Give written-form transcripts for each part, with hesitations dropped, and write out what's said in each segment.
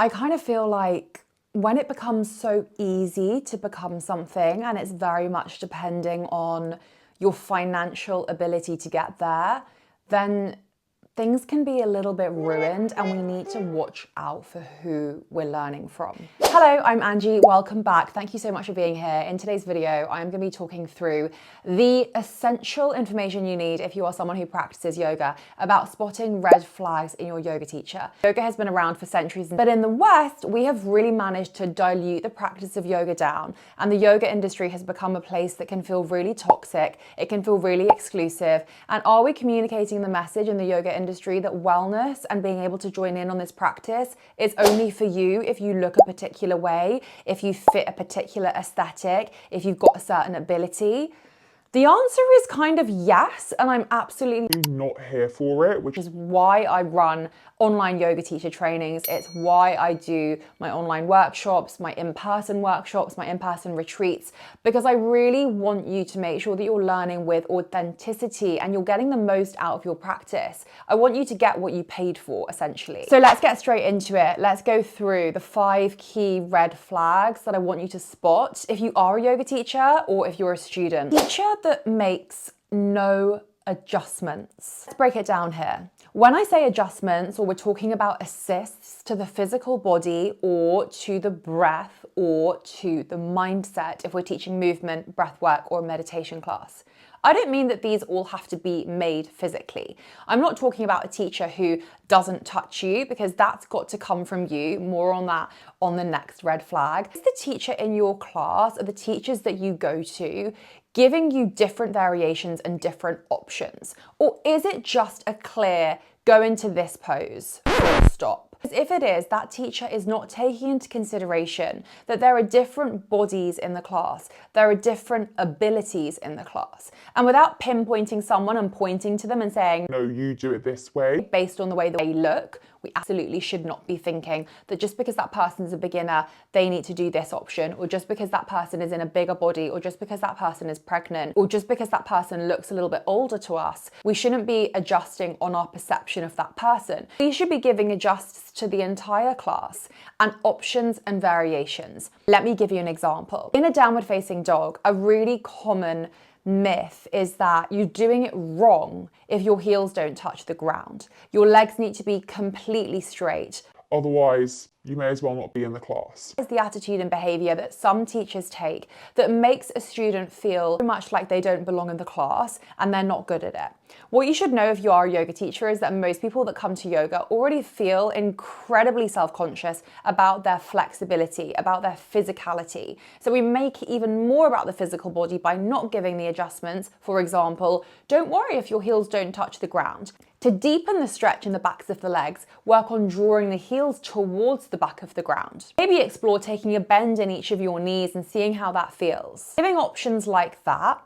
I kind of feel like when it becomes so easy to become something, and it's very much depending on your financial ability to get there, then things can be a little bit ruined, and we need to watch out for who we're learning from. Hello, I'm Angie. Welcome back. Thank you so much for being here. In today's video, I'm going to be talking through the essential information you need if you are someone who practices yoga about spotting red flags in your yoga teacher. Yoga has been around for centuries, but in the West, we have really managed to dilute the practice of yoga down, and the yoga industry has become a place that can feel really toxic. It can feel really exclusive. And are we communicating the message in the yoga industry that wellness and being able to join in on this practice is only for you if you look a particular way, if you fit a particular aesthetic, if you've got a certain ability? The answer is kind of yes, and I'm absolutely not here for it, which is why I run online yoga teacher trainings. It's why I do my online workshops, my in-person workshops, my in-person retreats, because I really want you to make sure that you're learning with authenticity and you're getting the most out of your practice. I want you to get what you paid for, essentially. So let's get straight into it. Let's go through the 5 key red flags that I want you to spot if you are a yoga teacher or if you're a student. Teacher that makes no adjustments. Let's break it down here. When I say adjustments, or we're talking about assists to the physical body or to the breath or to the mindset, if we're teaching movement, breath work, or a meditation class, I don't mean that these all have to be made physically. I'm not talking about a teacher who doesn't touch you, because that's got to come from you. More on that on the next red flag. Is the teacher in your class, or the teachers that you go to, giving you different variations and different options? Or is it just a clear, go into this pose, full stop? Because if it is, that teacher is not taking into consideration that there are different bodies in the class, there are different abilities in the class. And without pinpointing someone and pointing to them and saying, no, you do it this way, based on the way they look, we absolutely should not be thinking that just because that person's a beginner, they need to do this option, or just because that person is in a bigger body, or just because that person is pregnant, or just because that person looks a little bit older to us, we shouldn't be adjusting on our perception of that person. We should be giving adjusts to the entire class and options and variations. Let me give you an example. In a downward facing dog, a really common myth is that you're doing it wrong if your heels don't touch the ground. Your legs need to be completely straight. Otherwise, you may as well not be in the class. It's the attitude and behavior that some teachers take that makes a student feel very much like they don't belong in the class and they're not good at it. What you should know if you are a yoga teacher is that most people that come to yoga already feel incredibly self-conscious about their flexibility, about their physicality. So we make it even more about the physical body by not giving the adjustments. For example, don't worry if your heels don't touch the ground. To deepen the stretch in the backs of the legs, work on drawing the heels towards the back of the ground. Maybe explore taking a bend in each of your knees and seeing how that feels. Giving options like that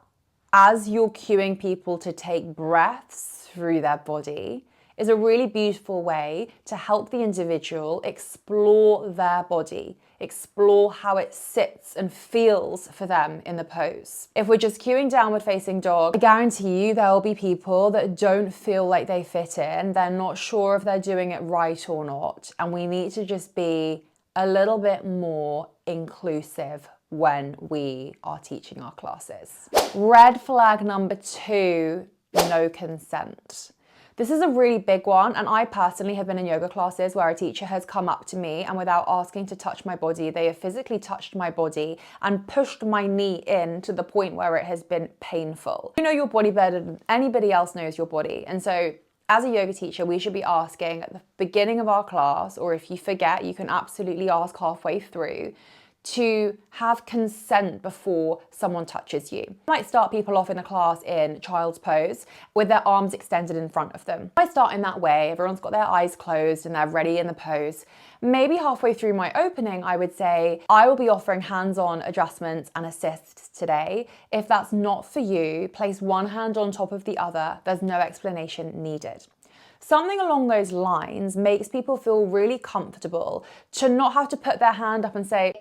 as you're cueing people to take breaths through their body is a really beautiful way to help the individual explore their body, explore how it sits and feels for them in the pose. If we're just cueing downward facing dog, I guarantee you there will be people that don't feel like they fit in. They're not sure if they're doing it right or not. And we need to just be a little bit more inclusive when we are teaching our classes. Red flag number 2, no consent. This is a really big one, and I personally have been in yoga classes where a teacher has come up to me and without asking to touch my body, they have physically touched my body and pushed my knee in to the point where it has been painful. You know your body better than anybody else knows your body, and so as a yoga teacher, we should be asking at the beginning of our class, or if you forget, you can absolutely ask halfway through, to have consent before someone touches you. You might start people off in a class in child's pose with their arms extended in front of them. I start in that way, everyone's got their eyes closed and they're ready in the pose. Maybe halfway through my opening, I would say, I will be offering hands-on adjustments and assists today. If that's not for you, place one hand on top of the other. There's no explanation needed. Something along those lines makes people feel really comfortable to not have to put their hand up and say,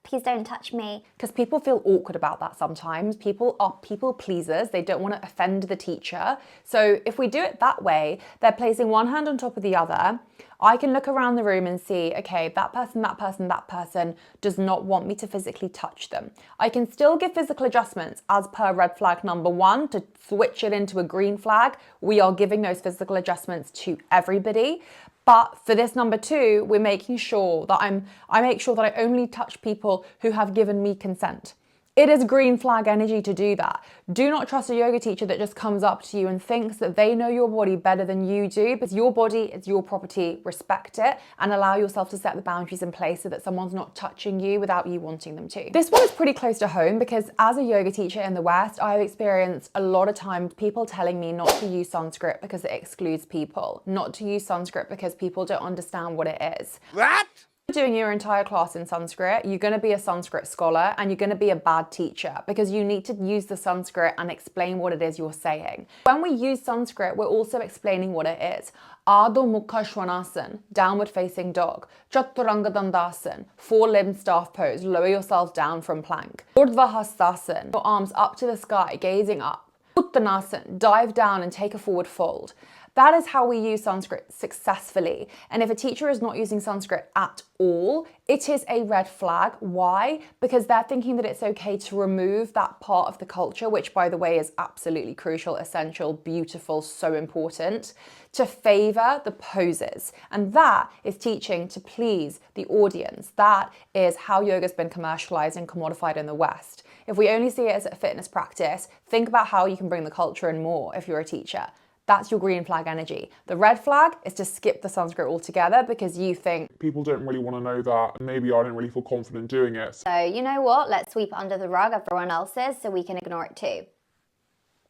Please don't touch me. Because people feel awkward about that sometimes. People are people pleasers. They don't want to offend the teacher. So if we do it that way, they're placing one hand on top of the other. I can look around the room and see, okay, that person does not want me to physically touch them. I can still give physical adjustments as per red flag number 1 to switch it into a green flag. We are giving those physical adjustments to everybody. But for this number 2, we're making sure that I make sure that I only touch people who have given me consent. It is green flag energy to do that. Do not trust a yoga teacher that just comes up to you and thinks that they know your body better than you do. Because your body is your property, respect it, and allow yourself to set the boundaries in place so that someone's not touching you without you wanting them to. This one is pretty close to home because as a yoga teacher in the West, I've experienced a lot of times people telling me not to use Sanskrit because it excludes people, not to use Sanskrit because people don't understand what it is. What? Doing your entire class in Sanskrit, you're going to be a Sanskrit scholar and you're going to be a bad teacher because you need to use the Sanskrit and explain what it is you're saying. When we use Sanskrit, we're also explaining what it is. Adho Mukha Svanasana, downward facing dog. Chaturanga Dandasana, 4-limb staff pose, lower yourself down from plank. Urdhva Hastasana, your arms up to the sky, gazing up. Uttanasana, dive down and take a forward fold. That is how we use Sanskrit successfully. And if a teacher is not using Sanskrit at all, it is a red flag. Why? Because they're thinking that it's okay to remove that part of the culture, which by the way is absolutely crucial, essential, beautiful, so important, to favor the poses. And that is teaching to please the audience. That is how yoga's been commercialized and commodified in the West. If we only see it as a fitness practice, think about how you can bring the culture in more if you're a teacher. That's your green flag energy. The red flag is to skip the Sanskrit altogether because you think People don't really want to know that, and maybe I don't really feel confident doing it. So you know what? Let's sweep under the rug everyone else's so we can ignore it too.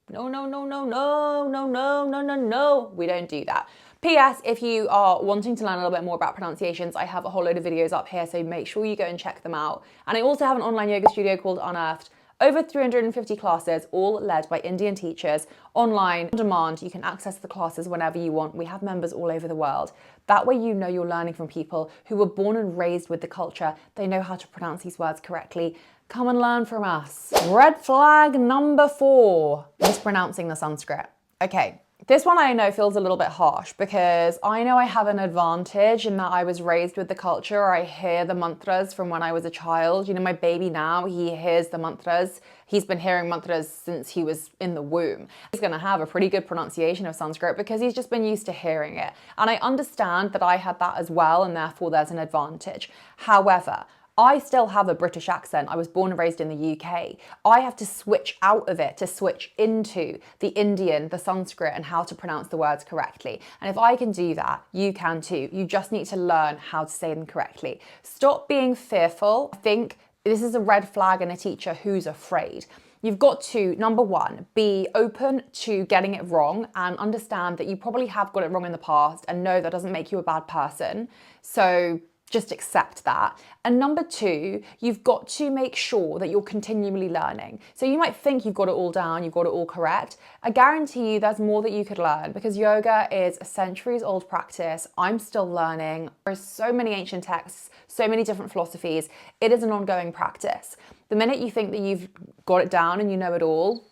no, no, no, no, no, no, no, no, no, no. We don't do that. P.S. If you are wanting to learn a little bit more about pronunciations, I have a whole load of videos up here, so make sure you go and check them out. And I also have an online yoga studio called Unearthed. Over 350 classes, all led by Indian teachers, online, on demand. You can access the classes whenever you want. We have members all over the world. That way you know you're learning from people who were born and raised with the culture. They know how to pronounce these words correctly. Come and learn from us. Red flag number 4, mispronouncing the Sanskrit. Okay. This one I know feels a little bit harsh because I know I have an advantage in that I was raised with the culture, or I hear the mantras from when I was a child. You know, my baby now, he hears the mantras. He's been hearing mantras since he was in the womb. He's going to have a pretty good pronunciation of Sanskrit because he's just been used to hearing it. And I understand that I had that as well, and therefore there's an advantage. However, I still have a British accent. I was born and raised in the UK. I have to switch out of it to switch into the Indian, the Sanskrit, and how to pronounce the words correctly. And if I can do that, you can too. You just need to learn how to say them correctly. Stop being fearful. I think this is a red flag in a teacher who's afraid. You've got to, number 1, be open to getting it wrong and understand that you probably have got it wrong in the past, and no, that doesn't make you a bad person. So just accept that. And number 2, you've got to make sure that you're continually learning. So you might think you've got it all down, you've got it all correct. I guarantee you there's more that you could learn because yoga is a centuries old practice. I'm still learning. There's so many ancient texts, so many different philosophies. It is an ongoing practice. The minute you think that you've got it down and you know it all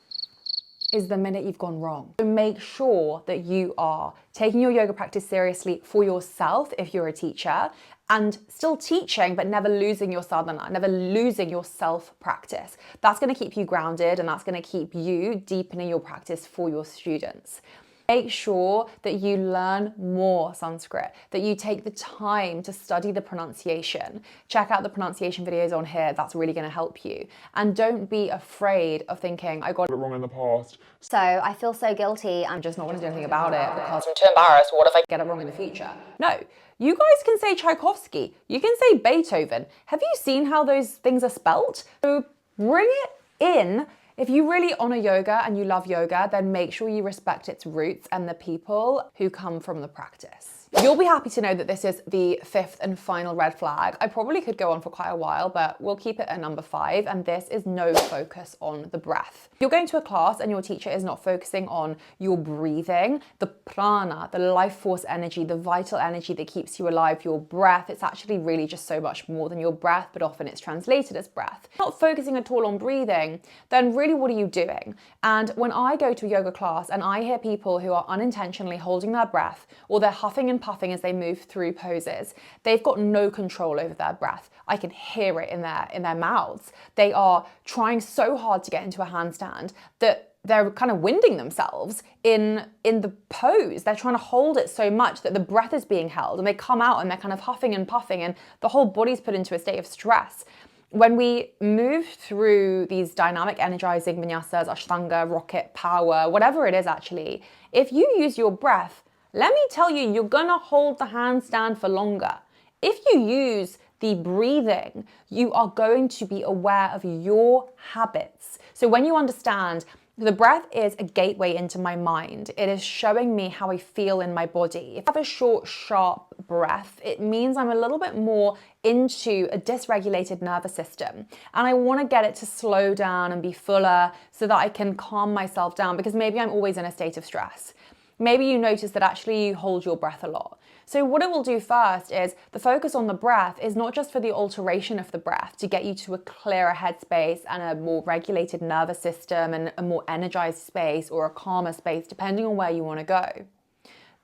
is the minute you've gone wrong. So make sure that you are taking your yoga practice seriously for yourself if you're a teacher, and still teaching, but never losing your sadhana, never losing your self-practice. That's going to keep you grounded, and that's going to keep you deepening your practice for your students. Make sure that you learn more Sanskrit, that you take the time to study the pronunciation. Check out the pronunciation videos on here. That's really going to help you. And don't be afraid of thinking, I got it wrong in the past. So I feel so guilty. I'm just not going to do anything about it because I'm too embarrassed. What if I get it wrong in the future? No, you guys can say Tchaikovsky. You can say Beethoven. Have you seen how those things are spelt? So bring it in. If you really honor yoga and you love yoga, then make sure you respect its roots and the people who come from the practice. You'll be happy to know that this is the fifth and final red flag. I probably could go on for quite a while, but we'll keep it at number 5, and this is no focus on the breath. You're going to a class and your teacher is not focusing on your breathing, the prana, the life force energy, the vital energy that keeps you alive, your breath. It's actually really just so much more than your breath, but often it's translated as breath. Not focusing at all on breathing, then really what are you doing? And when I go to a yoga class and I hear people who are unintentionally holding their breath, or they're huffing and puffing as they move through poses, they've got no control over their breath. I can hear it in their mouths. They are trying so hard to get into a handstand that they're kind of winding themselves in the pose. They're trying to hold it so much that the breath is being held, and they come out and they're kind of huffing and puffing, and the whole body's put into a state of stress. When we move through these dynamic energizing vinyasas, ashtanga, rocket, power, whatever it is actually, if you use your breath, let me tell you, you're gonna hold the handstand for longer. If you use the breathing, you are going to be aware of your habits. So when you understand the breath is a gateway into my mind, it is showing me how I feel in my body. If I have a short, sharp breath, it means I'm a little bit more into a dysregulated nervous system. And I want to get it to slow down and be fuller so that I can calm myself down, because maybe I'm always in a state of stress. Maybe you notice that actually you hold your breath a lot. So what it will do first is the focus on the breath is not just for the alteration of the breath to get you to a clearer headspace and a more regulated nervous system and a more energized space or a calmer space, depending on where you want to go.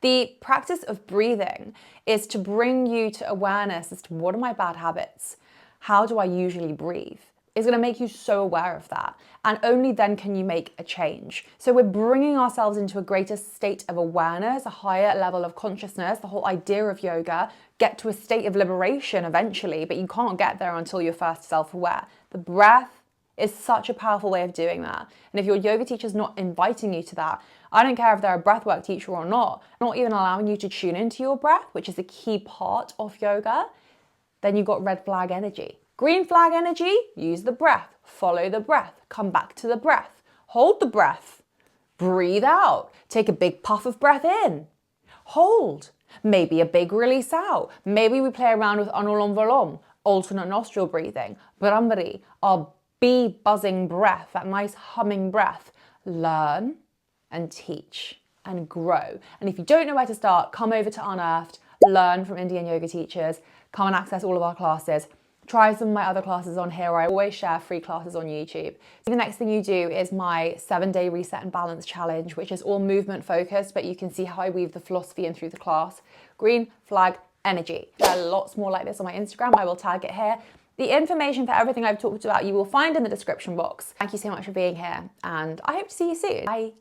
The practice of breathing is to bring you to awareness as to what are my bad habits? How do I usually breathe? It's going to make you so aware of that. And only then can you make a change. So we're bringing ourselves into a greater state of awareness, a higher level of consciousness. The whole idea of yoga, get to a state of liberation eventually, but you can't get there until you're first self-aware. The breath is such a powerful way of doing that. And if your yoga teacher's not inviting you to that, I don't care if they're a breathwork teacher or not even allowing you to tune into your breath, which is a key part of yoga, then you've got red flag energy. Green flag energy, use the breath, follow the breath, come back to the breath, hold the breath, breathe out, take a big puff of breath in, hold, maybe a big release out. Maybe we play around with anulam vilom, alternate nostril breathing, brahmari, our bee buzzing breath, that nice humming breath. Learn and teach and grow. And if you don't know where to start, come over to Unearthed, learn from Indian yoga teachers, come and access all of our classes. Try some of my other classes on here. I always share free classes on YouTube. So the next thing you do is my 7-day reset and balance challenge, which is all movement focused, but you can see how I weave the philosophy in through the class. Green flag energy. There are lots more like this on my Instagram. I will tag it here. The information for everything I've talked about you will find in the description box. Thank you so much for being here, and I hope to see you soon. Bye.